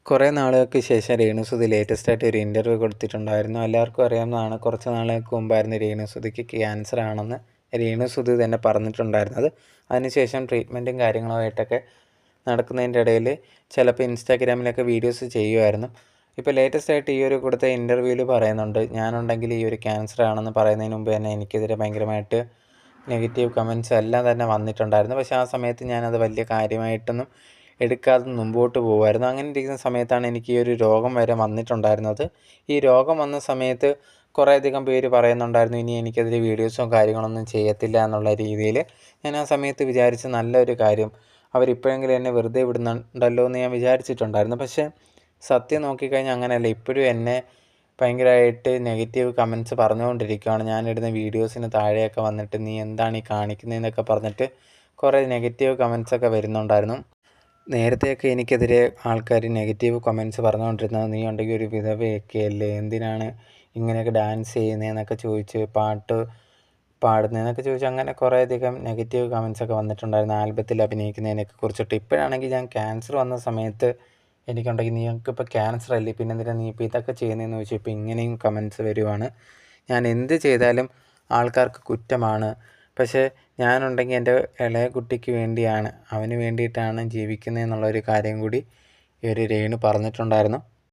കുറേ നാളുകൾക്ക് ശേഷം രേണുസുതി ലേറ്റസ്റ്റായിട്ട് ഒരു ഇൻ്റർവ്യൂ കൊടുത്തിട്ടുണ്ടായിരുന്നു. എല്ലാവർക്കും അറിയാവുന്നതാണ്, കുറച്ച് നാളുകൾക്ക് മുമ്പായിരുന്നു രേണുസുതിക്ക് ക്യാൻസർ ആണെന്ന് രേണുസുതി തന്നെ പറഞ്ഞിട്ടുണ്ടായിരുന്നത്. അതിനുശേഷം ട്രീറ്റ്മെൻറ്റും കാര്യങ്ങളുമായിട്ടൊക്കെ നടക്കുന്നതിൻ്റെ ഇടയിൽ ചിലപ്പോൾ ഇൻസ്റ്റാഗ്രാമിലൊക്കെ വീഡിയോസ് ചെയ്യുമായിരുന്നു. ഇപ്പോൾ ലേറ്റസ്റ്റായിട്ട് ഈ ഒരു കൊടുത്ത ഇൻ്റർവ്യൂവിൽ പറയുന്നുണ്ട്, ഞാനുണ്ടെങ്കിൽ ഈ ഒരു ക്യാൻസർ ആണെന്ന് പറയുന്നതിന് മുമ്പ് തന്നെ എനിക്കെതിരെ ഭയങ്കരമായിട്ട് നെഗറ്റീവ് കമൻറ്റ്സ് എല്ലാം തന്നെ വന്നിട്ടുണ്ടായിരുന്നു. പക്ഷേ ആ സമയത്ത് ഞാനത് വലിയ കാര്യമായിട്ടൊന്നും എടുക്കാതെ മുമ്പോട്ട് പോകുമായിരുന്നു. അങ്ങനെ ഇരിക്കുന്ന സമയത്താണ് എനിക്ക് ഈ ഒരു രോഗം വരെ വന്നിട്ടുണ്ടായിരുന്നത്. ഈ രോഗം വന്ന സമയത്ത് കുറേയധികം പേര് പറയുന്നുണ്ടായിരുന്നു, ഇനി എനിക്കെതിരെ വീഡിയോസോ കാര്യങ്ങളൊന്നും ചെയ്യത്തില്ല എന്നുള്ള രീതിയിൽ. ഞാൻ ആ സമയത്ത് വിചാരിച്ച നല്ലൊരു കാര്യം, അവരിപ്പോഴെങ്കിലും എന്നെ വെറുതെ വിടുന്നുണ്ടല്ലോ എന്ന് ഞാൻ വിചാരിച്ചിട്ടുണ്ടായിരുന്നു. പക്ഷേ സത്യം നോക്കിക്കഴിഞ്ഞാൽ അങ്ങനെയല്ല. ഇപ്പോഴും എന്നെ ഭയങ്കരമായിട്ട് നെഗറ്റീവ് കമൻറ്റ്സ് പറഞ്ഞുകൊണ്ടിരിക്കുകയാണ്. ഞാനിടുന്ന വീഡിയോസിന് താഴെയൊക്കെ വന്നിട്ട് നീ എന്താണ് ഈ കാണിക്കുന്നതെന്നൊക്കെ പറഞ്ഞിട്ട് കുറേ നെഗറ്റീവ് കമൻറ്റ്സൊക്കെ വരുന്നുണ്ടായിരുന്നു. നേരത്തെയൊക്കെ എനിക്കെതിരെ ആൾക്കാർ നെഗറ്റീവ് കമൻറ്റ്സ് പറഞ്ഞുകൊണ്ടിരുന്നത്, നീ ഉണ്ടെങ്കിൽ ഒരു വിധവയൊക്കെയല്ലേ, എന്തിനാണ് ഇങ്ങനെയൊക്കെ ഡാൻസ് ചെയ്യുന്നതെന്നൊക്കെ ചോദിച്ച്, പാട്ട് പാടുന്നതെന്നൊക്കെ ചോദിച്ച്, അങ്ങനെ കുറേയധികം നെഗറ്റീവ് കമൻറ്റ്സൊക്കെ വന്നിട്ടുണ്ടായിരുന്നു ആൽബത്തിൽ അഭിനയിക്കുന്നതിനൊക്കെ കുറിച്ചിട്ട്. ഇപ്പോഴാണെങ്കിൽ ഞാൻ ക്യാൻസർ വന്ന സമയത്ത് എനിക്കുണ്ടെങ്കിൽ നിങ്ങൾക്കിപ്പോൾ ക്യാൻസർ അല്ലേ, പിന്നെ എന്തിനാണ് നീ ഇപ്പോൾ ഇതൊക്കെ ചെയ്യുന്നതെന്ന് ചോദിച്ചു. ഇപ്പോൾ ഇങ്ങനെയും കമൻറ്റ്സ് വരുവാണ്. ഞാൻ എന്ത് ചെയ്താലും ആൾക്കാർക്ക് കുറ്റമാണ്. പക്ഷേ ഞാനുണ്ടെങ്കിൽ എൻ്റെ ഇളയ കുട്ടിക്ക് വേണ്ടിയാണ്, അവന് വേണ്ടിയിട്ടാണ് ജീവിക്കുന്നതെന്നുള്ളൊരു കാര്യം കൂടി ഈ ഒരു രേണു പറഞ്ഞിട്ടുണ്ടായിരുന്നു.